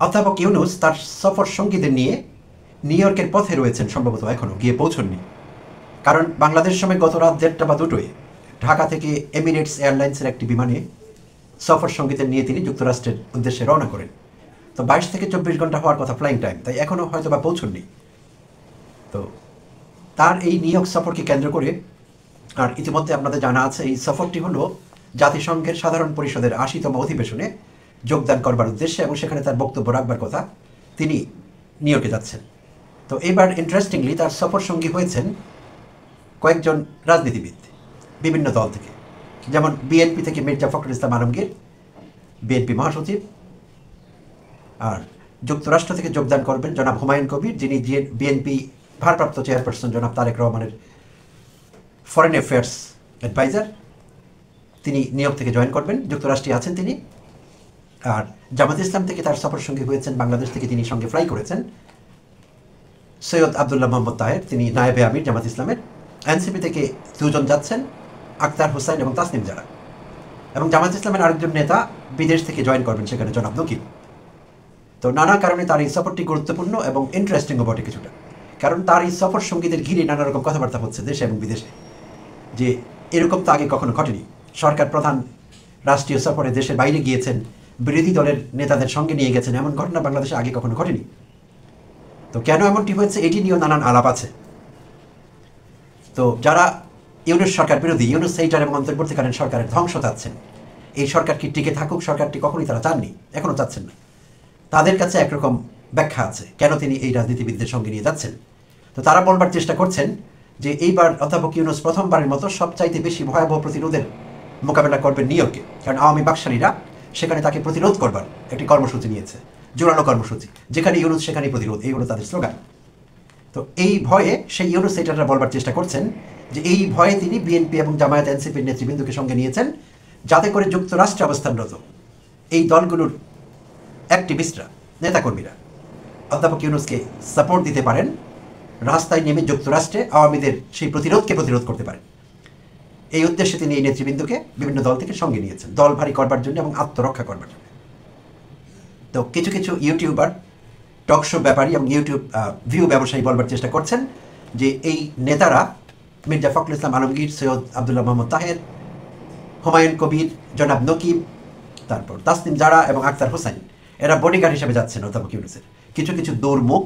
অধ্যাপক ইউনূস তার সফর সঙ্গীদের নিয়ে নিউ ইয়র্কের পথে রয়েছেন, সম্ভবত এখনও গিয়ে পৌঁছননি। কারণ বাংলাদেশ সময় গত রাত 1টা বা 2টোয় ঢাকা থেকে এমিরেটস এয়ারলাইন্সের একটি বিমানে সফর সঙ্গীদের নিয়ে তিনি যুক্তরাষ্ট্রের উদ্দেশ্যে রওনা করেন। তো 22 থেকে 24 ঘন্টা হওয়ার কথা ফ্লাইং টাইম, তাই এখনও হয়তো বা পৌঁছননি। তো তার এই নিউ ইয়র্ক সফরকে কেন্দ্র করে, আর ইতিমধ্যে আপনাদের জানা আছে এই সফরটি হলো জাতিসংঘের সাধারণ পরিষদের 80তম অধিবেশনে যোগদান করবার উদ্দেশ্যে, এবং সেখানে তার বক্তব্য রাখবার কথা। তিনি নিউ ইয়র্কে যাচ্ছেন। তো এবার ইন্টারেস্টিংলি তার সফর সঙ্গী হয়েছেন কয়েকজন রাজনীতিবিদ বিভিন্ন দল থেকে, যেমন বিএনপি থেকে মির্জা ফখরুল ইসলাম আলমগীর, বিএনপি মহাসচিব। আর যুক্তরাষ্ট্র থেকে যোগদান করবেন জনাব হুমায়ুন কবির, যিনি বিএনপি ভারপ্রাপ্ত চেয়ারপারসন জনাব তারেক রহমানের ফরেন অ্যাফেয়ার্স অ্যাডভাইজার। তিনি নিউ ইয়র্ক থেকে জয়েন করবেন, যুক্তরাষ্ট্রে আছেন তিনি। আর জামাত ইসলাম থেকে তার সফর সঙ্গী হয়েছেন, বাংলাদেশ থেকে তিনি সঙ্গে ফ্লাই করেছেন সৈয়দ আবদুল্লাহ মোহাম্মদ তাহের, তিনি নায়েবে আমির জামাত ইসলামের। এনসিপি থেকে 2 জন যাচ্ছেন, আক্তার হোসাইন এবং তাসনিম জারা। এবং জামাত ইসলামের আরেকজন নেতা বিদেশ থেকে জয়েন করবেন সেখানে, জনাব নকিব। তো নানা কারণে তার এই সফরটি গুরুত্বপূর্ণ এবং ইন্টারেস্টিংও বটে কিছুটা, কারণ তার এই সফর সঙ্গীদের ঘিরে নানা রকম কথাবার্তা হচ্ছে দেশে এবং বিদেশে, যে এরকম তো আগে কখনো ঘটেনি। সরকার প্রধান রাষ্ট্রীয় সফরে দেশের বাইরে গিয়েছেন, বিরোধী দলের নেতাদের সঙ্গে নিয়ে গেছেন, এমন ঘটনা বাংলাদেশে আগে কখনো ঘটেনি। তো কেন এমনটি হয়েছে এটি নিয়েও নানান আলাপ আছে। তো যারা ইউনূস সরকার বিরোধী, ইউনূস সেইটার এবং অন্তর্বর্তীকালীন সরকারের ধ্বংস চাচ্ছেন, এই সরকারটি টিকে থাকুক, সরকারটি কখনোই তারা চাননি, এখনও চাচ্ছেন না, তাদের কাছে একরকম ব্যাখ্যা আছে কেন তিনি এই রাজনীতিবিদদের সঙ্গে নিয়ে যাচ্ছেন। তো তারা বলবার চেষ্টা করছেন যে এইবার অধ্যাপক ইউনূস প্রথমবারের মতো সবচাইতে বেশি ভয়াবহ প্রতিরোধের মোকাবেলা করবেন নিউ ইয়র্কে, কারণ আওয়ামী বাকশালীরা সেখানে তাকে প্রতিরোধ করবার একটি কর্মসূচি নিয়েছে, জোরালো কর্মসূচি, যেখানে ইউনূস সেখানে প্রতিরোধ, এই হলো তাদের স্লোগান। তো এই ভয়ে সেই ইউনূস সেইটারা বলবার চেষ্টা করছেন যে এই ভয়ে তিনি বিএনপি এবং জামায়াত এনসিপির নেতৃবৃন্দকে সঙ্গে নিয়েছেন, যাতে করে যুক্তরাষ্ট্রে অবস্থানরত এই দলগুলোর অ্যাক্টিভিস্টরা, নেতাকর্মীরা অধ্যাপক ইউনূসকে সাপোর্ট দিতে পারেন, রাস্তায় নেমে যুক্তরাষ্ট্রে আওয়ামীদের সেই প্রতিরোধকে প্রতিরোধ করতে পারেন। এই উদ্দেশ্যে তিনি এই নেতৃবৃন্দকে বিভিন্ন দল থেকে সঙ্গে নিয়েছেন, দল ভারী করবার জন্য এবং আত্মরক্ষা করবার জন্য। তো কিছু কিছু ইউটিউবার, টক শো ব্যাপারী এবং ইউটিউব ভিউ ব্যবসায়ী বলবার চেষ্টা করছেন যে এই নেতারা মির্জা ফখরুল ইসলাম আলমগীর, সৈয়দ আবদুল্লাহ মোহাম্মদ তাহের, হুমায়ুন কবির, জনাব নকিব, তারপর তাসনিম জারা এবং আক্তার হোসাইন, এরা বডিগার্ড হিসেবে যাচ্ছেন অধ্যাপক ইউনূসের। কিছু কিছু দুর্মুখ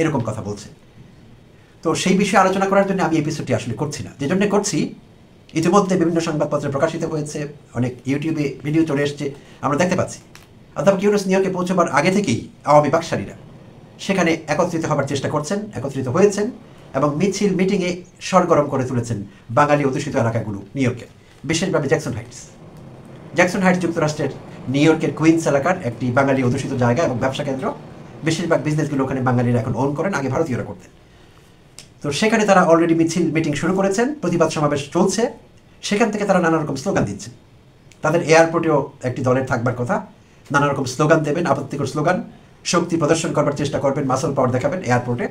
এরকম কথা বলছে। তো সেই বিষয়ে আলোচনা করার জন্য আমি এপিসোডটি আসলে করছি না, যে জন্য করছি, ইতিমধ্যে বিভিন্ন সংবাদপত্রে প্রকাশিত হয়েছে, অনেক ইউটিউবে ভিডিও চলে এসছে, আমরা দেখতে পাচ্ছি অধ্যাপক ইউনূস নিউ ইয়র্কে পৌঁছবার আগে থেকেই আওয়ামী বাকশালীরা সেখানে একত্রিত হবার চেষ্টা করছেন, একত্রিত হয়েছেন এবং মিছিল মিটিংয়ে সরগরম করে তুলেছেন বাঙালি অধ্যুষিত এলাকাগুলো নিউ ইয়র্কে, বিশেষভাবে জ্যাকসন হাইটস। জ্যাকসন হাইটস যুক্তরাষ্ট্রের নিউ ইয়র্কের কুইন্স এলাকার একটি বাঙালি অধ্যুষিত জায়গা এবং ব্যবসা কেন্দ্র। বেশিরভাগ বিজনেসগুলো ওখানে বাঙালিরা এখন ওন করেন, আগে ভারতীয়রা করতেন। তো সেখানে তারা অলরেডি মিছিল মিটিং শুরু করেছেন, প্রতিবাদ সমাবেশ চলছে, সেখান থেকে তারা নানা রকম স্লোগান দিচ্ছেন। তাদের এয়ারপোর্টেও একটি দলের থাকবার কথা, নানা রকম স্লোগান দেবেন, আপত্তিকর স্লোগান, শক্তি প্রদর্শন করবার চেষ্টা করবেন, মাসল পাওয়ার দেখাবেন এয়ারপোর্টে।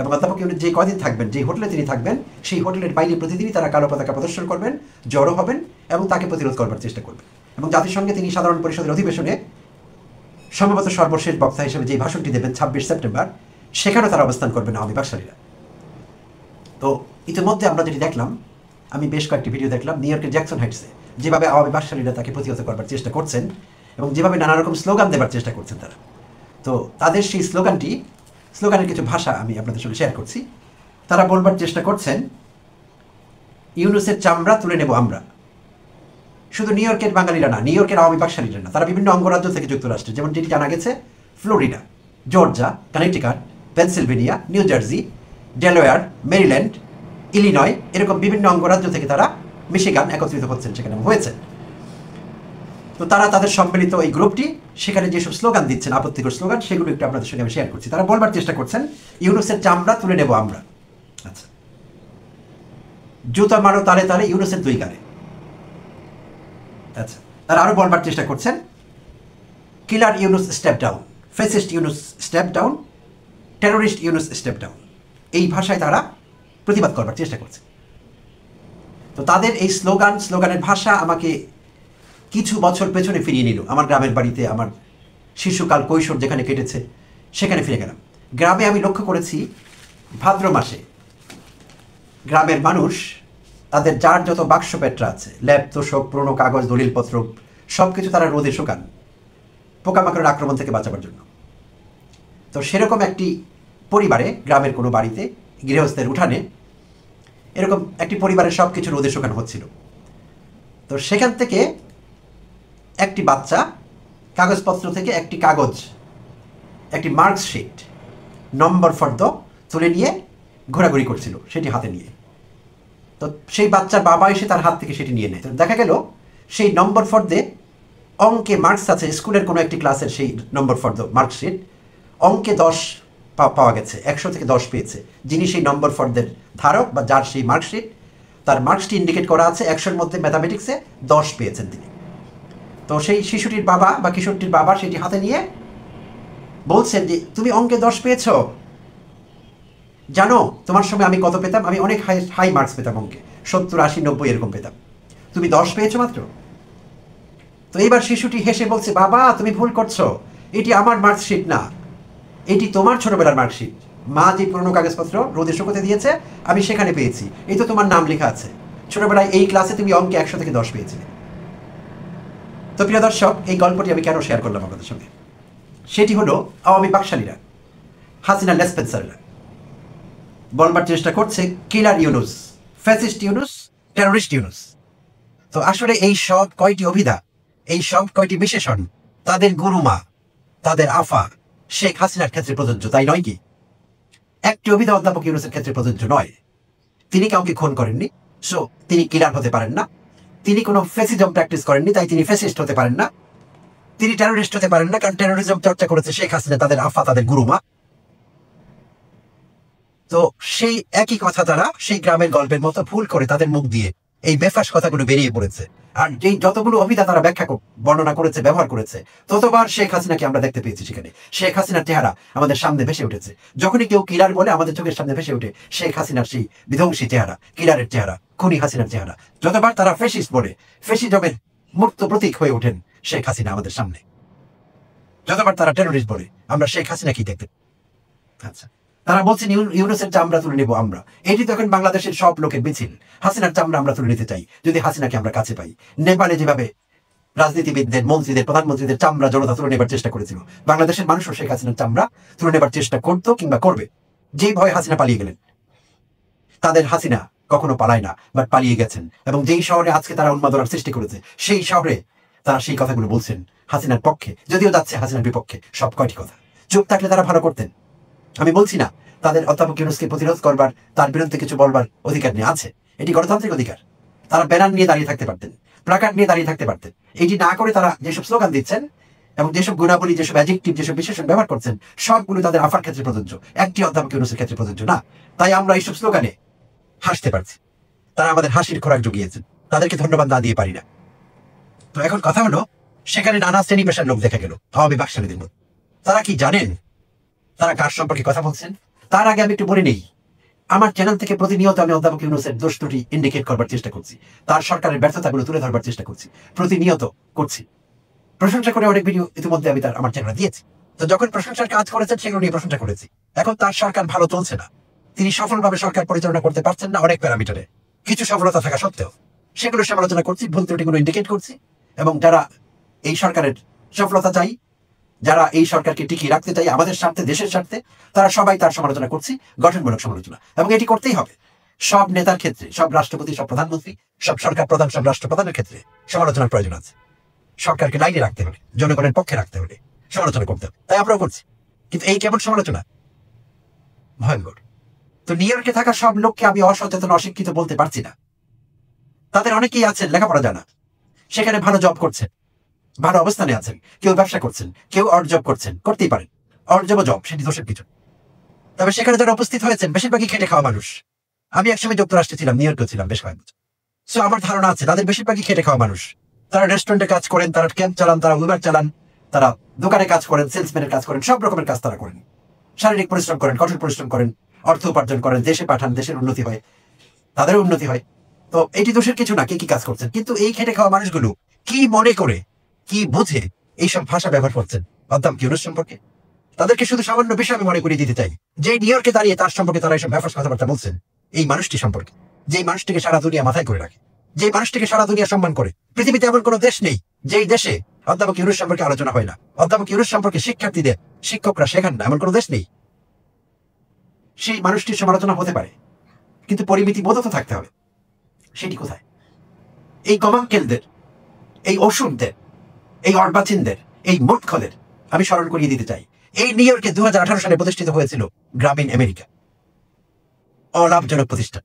এবং অধ্যাপক ইউনূস যে কদিন থাকবেন, যে হোটেলে তিনি থাকবেন, সেই হোটেলের বাইরে প্রতিদিনই তারা কালো পতাকা প্রদর্শন করবেন, জড়ো হবেন এবং তাকে প্রতিরোধ করবার চেষ্টা করবেন। এবং জাতিসংঘে তিনি সাধারণ পরিষদের অধিবেশনে সম্ভবত সর্বশেষ বক্তা হিসেবে যে ভাষণটি দেবেন 26 সেপ্টেম্বর, সেখানেও তারা অবস্থান করবেন আওয়ামী বাকশালীরা। তো ইতিমধ্যে আমরা যেটি দেখলাম, আমি বেশ কয়েকটি ভিডিও দেখলাম নিউ ইয়র্কের জ্যাকসন হাইটসে যেভাবে আওয়ামী বাকশালীরা তাকে প্রতিহত করবার চেষ্টা করছেন এবং যেভাবে নানা রকম স্লোগান দেবার চেষ্টা করছেন তারা। তো তাদের সেই স্লোগানের কিছু ভাষা আমি আপনাদের সঙ্গে শেয়ার করছি। তারা বলবার চেষ্টা করছেন, ইউনূসের চামড়া তুলে নেব আমরা। শুধু নিউ ইয়র্কের বাঙালিরা না, নিউ ইয়র্কের আওয়ামী বাকশালীরা না, তারা বিভিন্ন অঙ্গরাজ্য থেকে যুক্তরাষ্ট্রে, যেমন যেটি জানা গেছে Florida, Georgia, Connecticut, Pennsylvania, new jersey, Delaware, Maryland, Illinois, এরকম বিভিন্ন অঙ্গরাজ্য থেকে তারা মিশিগান একত্রিত হচ্ছেন, সেখানে হয়েছে। তো তারা তাদের সম্মিলিত এই গ্রুপটি সেখানে যেসব স্লোগান দিচ্ছেন, আপত্তিকর স্লোগান, সেগুলো একটু আপনাদের সঙ্গে আমি শেয়ার করছি। তারা বলবার চেষ্টা করছেন, ইউনূসের চামড়া তুলে নেব আমরা। আচ্ছা, জুতা মারো তালে তালে ইউনূসের 2 গালে। আচ্ছা, তারা আরো বলবার চেষ্টা করছেন, killer Yunus step down, fascist Yunus step down, terrorist Yunus step down. এই ভাষায় তারা প্রতিবাদ করবার চেষ্টা করছে। তো তাদের এই স্লোগানের ভাষা আমাকে কিছু বছর পেছনে ফিরিয়ে নিল, আমার গ্রামের বাড়িতে, আমার শিশুকাল কৈশোর যেখানে কেটেছে সেখানে ফিরে গেলাম। গ্রামে আমি লক্ষ্য করেছি ভাদ্র মাসে গ্রামের মানুষ তাদের যার যত বাক্স পেটরা আছে, ল্যাপ তোষক, পুরোনো কাগজ, দলিলপত্র সব কিছু তারা রোদে শুকান পোকামাকড়ের আক্রমণ থেকে বাঁচাবার জন্য। তো সেরকম একটি পরিবারে, গ্রামের কোনো বাড়িতে গৃহস্থের উঠানে এরকম একটি পরিবারের সব কিছু রোদে শুকানো হচ্ছিল। তো সেখান থেকে একটি বাচ্চা কাগজপত্র থেকে একটি কাগজ, একটি মার্কশিট নম্বর ফর্দ তুলে নিয়ে ঘোরাঘুরি করছিল সেটি হাতে নিয়ে। তো সেই বাচ্চার বাবা এসে তার হাত থেকে সেটি নিয়ে নেয়। তো দেখা গেল সেই নম্বর ফর্দে অঙ্কে মার্কস আছে, স্কুলের কোনো একটি ক্লাসের সেই নম্বর ফর্দ মার্কশিট, অঙ্কে 10 পাওয়া গেছে, 100 থেকে 10 পেয়েছে। যিনি সেই নম্বর ফর্দের ধারক বা যার সেই মার্কশিট, তার মার্কসটি ইন্ডিকেট করা আছে 100-র মধ্যে ম্যাথামেটিক্সে 10 পেয়েছেন তিনি। তো সেই শিশুটির বাবা বা কিশোরটির বাবা সেটি হাতে নিয়ে বলছেন যে তুমি অঙ্কে 10 পেয়েছ, জানো তোমার সময় আমি কত পেতাম? আমি অনেক হাই মার্কস পেতাম অঙ্কে, 70, 80, 90 এরকম পেতাম, তুমি 10 পেয়েছো মাত্র। তো এইবার শিশুটি হেসে বলছে, বাবা তুমি ভুল করছো, এটি আমার মার্কশিট না, এটি তোমার ছোটবেলার মার্কশিট। মা যে পুরনো কাগজপত্র রোদে শুকোতে দিয়েছে আমি সেখানে পেয়েছি, এই তো তোমার নাম লেখা আছে, ছোটবেলায় এই ক্লাসে তুমি অঙ্কে 100 থেকে 10 পেয়েছিলে। তো প্রিয় দর্শক, এই গল্পটি আমি কেন শেয়ার করলাম আপনাদের সঙ্গে, সেটি হলো আওয়ামী বাকশালীরা, হাসিনা লেসপেন্সাররা বলবার চেষ্টা করছে কিলার ইউনুস, ফ্যাসিস্ট ইউনুস, টেরোরিস্ট ইউনুস। তো আসলে এই সব কয়টি অভিধা, এই সব কয়টি বিশেষণ তাদের গুরুমা, তাদের আফা শেখ হাসিনার ক্ষেত্রে প্রযোজ্য, তাই নয় কি? একটি অভিধা অধ্যাপক ইউনুসের ক্ষেত্রে প্রযোজ্য নয়। তিনি কাউকে খুন করেননি, সো তিনি কিলার হতে পারেন না। তিনি কোনো ফ্যাসিজম প্র্যাকটিস করেননি, তাই তিনি ফ্যাসিস্ট হতে পারেন না। তিনি টেরোরিস্ট হতে পারেন না, কারণ টেরোরিজম চর্চা করেছে শেখ হাসিনা, তাদের আফা, তাদের গুরুমা। তো সেই একই কথা তারা সেই গ্রামের গল্পের মতো ভুল করে তাদের মুখ দিয়ে এই বেফাস কথাগুলো বেরিয়ে পড়েছে। আর যেই যতগুলো অভিধা তারা ব্যাখ্যা বর্ণনা করেছে, ব্যবহার করেছে, ততবার শেখ হাসিনাকে আমরা দেখতে পেয়েছি সেখানে। শেখ হাসিনার চেহারা আমাদের সামনে ভেসে উঠেছে। যখনই কেউ কিলার বলে আমাদের চোখের সামনে ভেসে উঠে শেখ হাসিনার সেই বিধ্বংসী চেহারা, কিলারের চেহারা, খুনি হাসিনার চেহারা। যতবার তারা ফ্যাসিস্ট বলে ফ্যাসিজমের মূর্ত প্রতীক হয়ে ওঠেন শেখ হাসিনা আমাদের সামনে। যতবার তারা টেরোরিস্ট বলে আমরা শেখ হাসিনাকেই দেখতে। আচ্ছা, তারা বলছেন ইউনুসের চামড়া তুলে নেবো আমরা। এটি তো এখন বাংলাদেশের সব লোকের মিছিল। হাসিনার চামড়া আমরা তুলে নিতে চাই যদি হাসিনাকে আমরা কাছে পাই। নেপালে যেভাবে রাজনীতিবিদদের, মন্ত্রীদের, প্রধানমন্ত্রীদের চামড়া জনতা তুলে নেবার চেষ্টা করেছিল, বাংলাদেশের মানুষও শেখ হাসিনার চামড়া তুলে নেবার চেষ্টা করতো কিংবা করবে। যেই ভয়ে হাসিনা পালিয়ে গেলেন, তাদের হাসিনা কখনো পালায় না, বাট পালিয়ে গেছেন। এবং যেই শহরে আজকে তারা উন্মাদনার সৃষ্টি করেছে, সেই শহরে তারা সেই কথাগুলো বলছেন হাসিনার পক্ষে, যদিও যাচ্ছে হাসিনার বিপক্ষে সব কয়টি কথা। চুপ থাকলে তারা ভালো করতেন। আমি বলছি না তাদের অধ্যাপক ইউনুসকে প্রতিরোধ করবার, তার বিরুদ্ধে কিছু বলবার অধিকার নিয়ে আছে, এটি গণতান্ত্রিক অধিকার। তারা ব্যানার নিয়ে দাঁড়িয়ে থাকতে পারতেন, প্লাকার্ড নিয়ে দাঁড়িয়ে থাকতে পারতেন। এটি না করে তারা যেসব স্লোগান দিচ্ছেন এবং যেসব গুণাবলী, যেসব অ্যাডজেক্টিভ, যেসব বিশেষণ ব্যবহার করছেন, সবগুলো তাদের আফার ক্ষেত্রে প্রযোজ্য, একটি অধ্যাপক ইউনুসের ক্ষেত্রে প্রযোজ্য না। তাই আমরা এইসব স্লোগানে হাসতে পারছি। তারা আমাদের হাসির খোরাক জুগিয়েছেন, তাদেরকে ধন্যবাদ না দিয়ে পারি না। তো এখন কথা হলো, সেখানে নানা শ্রেণী পেশার লোক দেখা গেল আওয়ামী বাকশালীদের মধ্যে। তারা কি জানেন তারা কার সম্পর্কে কথা বলছেন? তার আগে আমি একটু বলে নেই, আমার চ্যানেল থেকে প্রতিনিয়ত আমি অধ্যাপক ইউনুসের দোষ ত্রুটি ইন্ডিকেট করবার চেষ্টা করছি, তার সরকারের ব্যর্থতাগুলো তুলে ধরবার চেষ্টা করছি, প্রতিনিয়ত করছি। প্রশংসা করে অনেক ভিডিও ইতিমধ্যে আমি আমার চ্যানেলে দিয়েছি। তো যখন প্রশংসার কাজ করেছেন সেগুলো নিয়ে প্রশংসা করেছি। এখন তার সরকার ভালো চলছে না, তিনি সফলভাবে সরকার পরিচালনা করতে পারছেন না অনেক প্যারামিটারে, কিছু সফলতা থাকা সত্ত্বেও সেগুলো সমালোচনা করছি, ভুল ত্রুটিগুলো ইন্ডিকেট করছি। এবং যারা এই সরকারের সফলতা চাই, যারা এই সরকারকে টিকিয়ে রাখতে চাই আমাদের স্বার্থে, দেশের স্বার্থে, তারা সবাই তার সমালোচনা করছি, গঠনমূলক সমালোচনা। এবং এটি করতেই হবে। সব নেতার ক্ষেত্রে, সব রাষ্ট্রপতি, সব প্রধানমন্ত্রী, সব সরকার প্রধান, সব রাষ্ট্রপ্রধানের ক্ষেত্রে সমালোচনার প্রয়োজন আছে। সরকারকে লাইনে রাখতে হলে, জনগণের পক্ষে রাখতে হলে সমালোচনা করতে হবে, তাই আমরাও করছি। কিন্তু এই কেমন সমালোচনা, ভয়ঙ্কর। তো নিউ ইয়র্কে থাকা সব লোককে আমি অসচেতন, অশিক্ষিত বলতে পারছি না। তাদের অনেকেই আছেন লেখাপড়া জানা, সেখানে ভালো জব করছেন, ভালো অবস্থানে আছেন, কেউ ব্যবসা করছেন, কেউ অড জব করছেন, করতেই পারেন, অড জব জব, সেটি দোষের কিছু। তবে সেখানে যারা উপস্থিত হয়েছেন বেশিরভাগই খেটে খাওয়া মানুষ। আমি একসময় যুক্তরাষ্ট্রে ছিলাম, নিউ ইয়র্কেও ছিলাম বেশ কয়েক বছর। সো আমার ধারণা আছে তাদের বেশিরভাগই খেটে খাওয়া মানুষ। তারা রেস্টুরেন্টে কাজ করেন, তারা ক্যাম্প চালান, তারা উবার চালান, তারা দোকানে কাজ করেন, সেলসম্যানের কাজ করেন, সব রকমের কাজ তারা করেন। শারীরিক পরিশ্রম করেন, কঠোর পরিশ্রম করেন, অর্থ উপার্জন করেন, দেশে পাঠান, দেশের উন্নতি হয়, তাদেরও উন্নতি হয়। তো এটি দোষের কিছু না, কে কি কাজ করছেন। কিন্তু এই খেটে খাওয়া মানুষগুলো কি মনে করে, কি বুঝে এইসব ভাষা ব্যবহার করছেন, অধ্যাপক ইউনূস সম্পর্কে? তাদেরকে শুধু সামান্য বিষয় আমি মনে করিয়ে দিতে চাই, যে নিউ ইয়র্কে দাঁড়িয়ে তার সম্পর্কে তারা এইসব ব্যাপার কথাবার্তা বলছেন, এই মানুষটি সম্পর্কে, যেই মানুষটিকে সারা দুনিয়া মাথায় করে রাখে, যে মানুষটিকে সারা দুনিয়া সম্মান করে। পৃথিবীতে এমন কোনো দেশ নেই যেই দেশে অধ্যাপক ইউনূস সম্পর্কে আলোচনা হয় না। অধ্যাপক ইউনূস সম্পর্কে শিক্ষার্থীদের, শিক্ষকরা শেখান না, এমন কোনো দেশ নেই। সেই মানুষটির সমালোচনা হতে পারে, কিন্তু পরিমিতি বোধ তো থাকতে হবে। সেটি কোথায়? এই গমাঙ্কেলদের, এই অসুরদের, এই অর্বাচীনদের, এই মূর্খদের আমি স্মরণ করিয়ে দিতে চাই, এই নিউ ইয়র্কে 2018 সালে প্রতিষ্ঠিত হয়েছিল গ্রামীণ আমেরিকা, অলাভজনক প্রতিষ্ঠান।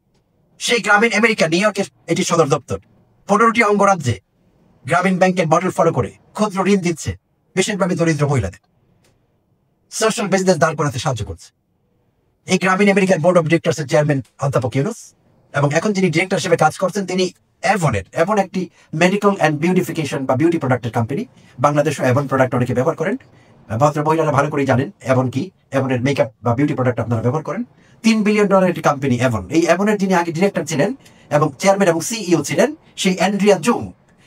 সেই গ্রামীণ আমেরিকা নিউ ইয়র্কের এটি সদর দপ্তর। 15টি অঙ্গরাজ্যে গ্রামীণ ব্যাংকের মডেল ফলো করে ক্ষুদ্র ঋণ দিচ্ছে বিশেষভাবে দরিদ্র মহিলাদের, সোশ্যাল বিজনেস দাঁড় করাতে সাহায্য করছে। এই গ্রামীণ আমেরিকার বোর্ড অফ ডিরেক্টরসের চেয়ারম্যান অধ্যাপক ইউনূস, এবং এখন যিনি ডিরেক্টর হিসেবে কাজ করছেন তিনি অ্যাভন একটি মেডিকেল অ্যান্ড বিউটিফিকেশন বা বিউটি প্রোডাক্টের কোম্পানি। বাংলাদেশও অ্যাভন প্রোডাক্ট অনেকে ব্যবহার করেন, ভদ্র মহিলারা ভালো করেই জানেন অ্যাভন কি। অ্যাভনের মেকআপ বা বিউটি প্রোডাক্ট আপনারা ব্যবহার করেন। $3 বিলিয়ন একটি কোম্পানি অ্যাভন। এই অ্যাভনের যিনি আগে ডিরেক্টর ছিলেন এবং চেয়ারম্যান এবং সিইও ছিলেন, সেই অ্যান্ড্রিয়া জুম,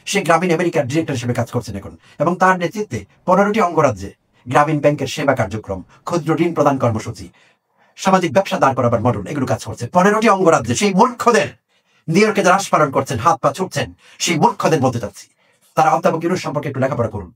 সে গ্রামীণ আমেরিকার ডিরেক্টর হিসেবে কাজ করছেন এখন, এবং তার নেতৃত্বে 15টি অঙ্গরাজ্যে গ্রামীণ ব্যাংকের সেবা কার্যক্রম, ক্ষুদ্র ঋণ প্রদান কর্মসূচি, সামাজিক ব্যবসা দাঁড় করাবার মডেল, এগুলো কাজ করছে 15টি অঙ্গরাজ্যে। সেই মূর্খদের, নিউ ইয়র্কে যারা পালন করছেন, হাত পা ছুটছেন, সেই মূর্খদের বলতে চাচ্ছি, তারা অধ্যাপক ইউনূস সম্পর্কে একটু লেখাপড়া করুন।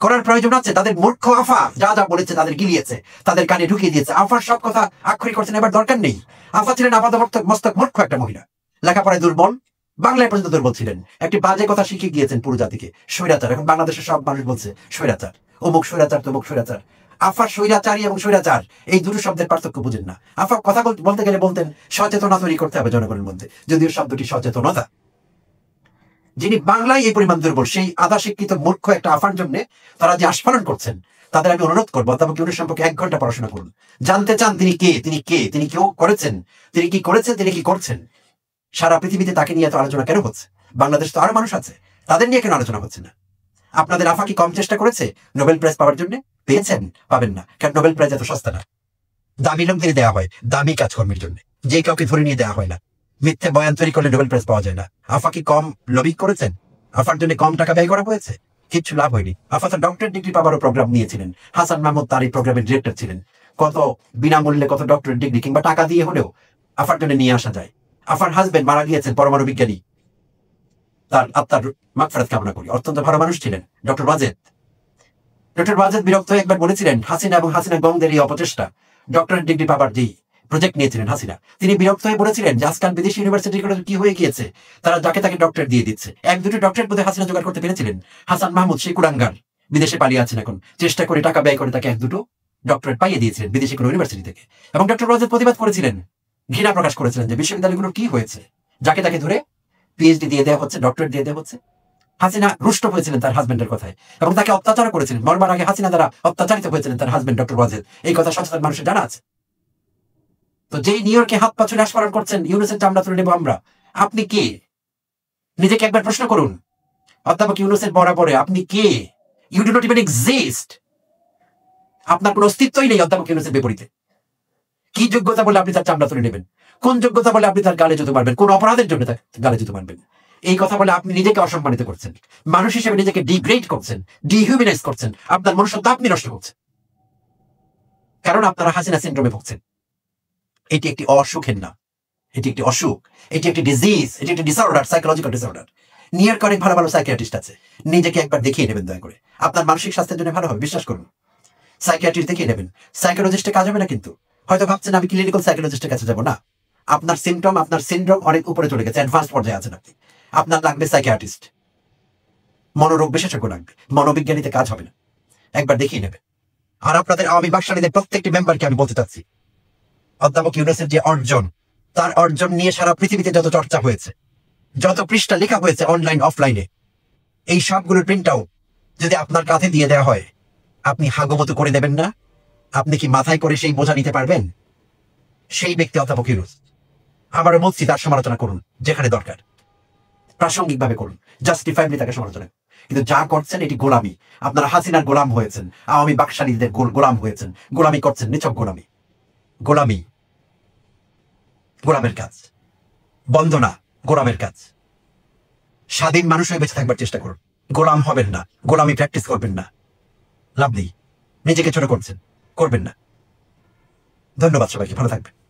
করার প্রয়োজন আছে। তাদের মূর্খ আফা যা যা বলেছে তাদের গিলিয়েছে, তাদের কানে ঢুকিয়ে দিয়েছে। আফার সব কথা আক্ষরিক করছেন, এবার দরকার নেই। আফা ছিলেন আপাতমস্তক মস্তক মূর্খ একটা মহিলা, লেখাপড়ায় দুর্বল, বাংলায় পর্যন্ত দুর্বল ছিলেন। একটি বাজে কথা শিখিয়ে গিয়েছেন পুরো জাতিকে, স্বৈরাচার। এখন বাংলাদেশের সব মানুষ বলছে স্বৈরাচার, অমুক স্বৈরাচার, তমুক স্বৈরাচার। আফা স্বৈরাচারী এবং স্বৈরাচার এই দুটো শব্দের পার্থক্য বুঝেন না। আফা কথা বলতে গেলে বলতেন সচেতনতা তৈরি করতে হবে জনগণের মধ্যে, যদিও শব্দটি সচেতনতা। যিনি বাংলায় এই পরিমাণ দুর্বল, সেই আধা শিক্ষিত মূর্খ একটা আফার জন্য তারা যে আস্ফালন করছেন, তাদের আমি অনুরোধ করবো অধ্যাপক ইউনূস সম্পর্কে 1 ঘন্টা পড়াশোনা করুন। জানতে চান তিনি কে, তিনি কে, তিনি কেউ করেছেন, তিনি কি করেছেন, তিনি কি করছেন। সারা পৃথিবীতে তাকে নিয়ে এত আলোচনা কেন হচ্ছে? বাংলাদেশ তো আরো মানুষ আছে, তাদের নিয়ে কেন আলোচনা হচ্ছে না? আপনাদের আফা কি কম চেষ্টা করেছে নোবেল প্রাইজ পাওয়ার জন্য? পেয়েছেন? পাবেন না, কারণ নোবেল প্রাইজ এত সস্তা না। দামি লোক দিয়ে দেওয়া হয় দামি কাজকর্মের জন্য, যে কাউকে ধরে নিয়ে দেওয়া হয় না। মিথ্যে বয়ান তৈরি করলে নোবেল প্রাইজ পাওয়া যায় না। আফা কি কম লবি করেছেন? আফার জন্য কম টাকা ব্যয় করা হয়েছে? কিচ্ছু লাভ হয়নি। আফা তো ডক্টরেট ডিগ্রি পাওয়ারও প্রোগ্রাম নিয়েছিলেন। হাসান মাহমুদ তার এই প্রোগ্রামের ডিরেক্টর ছিলেন। কত বিনামূল্যে কত ডক্টরেট ডিগ্রি কিংবা টাকা দিয়ে হলেও আফার জন্য নিয়ে আসা যায়। আফার হাজবেন্ড মারা গিয়েছেন, পরমাণু বিজ্ঞানী, তার আত্মার মাগফিরাত কামনা করি। অত্যন্ত ভালো মানুষ ছিলেন ডক্টর ওয়াজেদ। ডক্টর ওয়াজেদ বিরক্ত হয়ে একবার বলেছিলেন, হাসিনা এবং হাসিনা গংদের এই অপচেষ্টা, ডক্টরেট ডিগ্রি পাবার যেই প্রজেক্ট নিয়েছিলেন হাসিনা, তিনি বিরক্ত হয়ে বলেছিলেন যে আজকাল বিদেশি ইউনিভার্সিটিগুলো কি হয়ে গিয়েছে, তারা যাকে তাকে ডক্টরেট দিয়ে দিচ্ছে। 1-2টি ডক্টরেট বোধহয় হাসিনা জোগাড় করতে পেরেছিলেন। হাসান মাহমুদ সেই কুলাঙ্গার বিদেশে পালিয়ে আছেন এখন, চেষ্টা করে টাকা ব্যয় করে তাকে 1-2টো ডক্টরেট পাইয়ে দিয়েছিলেন বিদেশি কোনো ইউনিভার্সিটি থেকে। এবং ডক্টর ওয়াজেদ প্রতিবাদ করেছিলেন, ঘৃণা প্রকাশ করেছিলেন যে বিশ্ববিদ্যালয়গুলোর কি হয়েছে, যাকে তাকে ধরে পিএইচডি দিয়ে দেওয়া হচ্ছে, ডক্টরেট দিয়ে দেওয়া হচ্ছে। হাসিনা রুষ্ট হয়েছিলেন তার হাজবেন্ডের কথায় এবং তাকে অত্যাচার করেছিলেন। মরবার আগে হাসিনা দ্বারা অত্যাচারিত হয়েছিলেন তার হাজবেন্ড ডক্টর ওয়াজেদ, এই কথা সচেতন মানুষের জানা আছে। তো যেই নিউ ইয়র্কে হাত পা ছুড়ে আস্ফালন করছেন, ইউনূসের চামড়া তুলে নেবো আমরা, আপনি কে? নিজেকে একবার প্রশ্ন করুন। অধ্যাপক ইউনূসের বরাবরে আপনি কে? You do not even exist. আপনার কোনো অস্তিত্বই নেই অধ্যাপক ইউনূসের বিপরীতে। কি যোগ্যতা বলে আপনি তার চামড়া তুলে নেবেন? কোন যোগ্যতা বলে আপনি তার গালে জুতো মারবেন? কোন অপরাধের জন্য তার গালে জুতো মারবেন? এই কথা বলে আপনি নিজেকে অসম্মানিত করছেন, মানুষ হিসেবে নিজেকে ডিগ্রেড করছেন, ডিহিউম্যানাইজ করছেন, আপনার মনুষ্যত্ব আপনি নষ্ট করছেন, কারণ আপনারা হাসিনা সিনড্রোমে ভুগছেন। এটি একটি অসুখের নাম, এটি একটি অসুখ, এটি একটি ডিজিজ, এটি একটি ডিসঅর্ডার, সাইকোলজিক্যাল ডিসঅর্ডার। নিউ ইয়র্কে অনেক ভালো ভালো সাইকিয়াট্রিস্ট আছে, নিজেকে একবার দেখিয়ে নেবেন দয়া করে, আপনার মানসিক স্বাস্থ্যের জন্য ভালো হবে, বিশ্বাস করুন। সাইকিয়াট্রিস্ট দেখিয়ে নেবেন, সাইকোলজিস্টে কাজ হবে না। কিন্তু হয়তো ভাবছেন আমি ক্লিনিক্যাল সাইকোলজিস্টের কাছে যাবো না, আপনার সিমটম, আপনার সিনড্রোম অনেক উপরে চলে গেছে, অ্যাডভান্স পর্যায়ে আছেন আপনি, আপনার লাগবে সাইকিয়াট্রিস্ট, মনোরোগ বিশেষজ্ঞ লাগবে, মনোবিজ্ঞানীতে কাজ হবে না, একবার দেখিয়ে নেবে। আর আপনাদের আওয়ামী বাকশালীদের প্রত্যেকটি মেম্বারকে আমি বলতে চাচ্ছি, অধ্যাপক ইউনূসের যে অর্জন, তার অর্জন নিয়ে সারা পৃথিবীতে যত চর্চা হয়েছে, যত পৃষ্ঠা লেখা হয়েছে অনলাইন অফলাইনে, এই সবগুলোর প্রিন্ট আউট যদি আপনার কাঁধে দিয়ে দেওয়া হয়, আপনি হাগমতো করে দেবেন না? আপনি কি মাথায় করে সেই বোঝা নিতে পারবেন? সেই ব্যক্তি অধ্যাপক ইউনূস। আবারও বলছি, তার সমালোচনা করুন যেখানে দরকার, প্রাসঙ্গিকভাবে করুন, জাস্টিফাইবলি তাকে সমালোচনা। কিন্তু যা করছেন এটি গোলামি। আপনারা হাসিনার গোলাম হয়েছেন, আওয়ামী বাকশালীদের গোলাম হয়েছেন, গোলামি করছেন, নিছক গোলামি। গোলামি গোলামের কাজ, বন্দনা গোলামের কাজ। স্বাধীন মানুষ হয়ে বেঁচে থাকবার চেষ্টা করুন, গোলাম হবেন না, গোলামি প্র্যাকটিস করবেন না, লাভ নেই। নিজেকে ছোট করছেন, করবেন না। ধন্যবাদ সবাইকে, ভালো থাকবেন।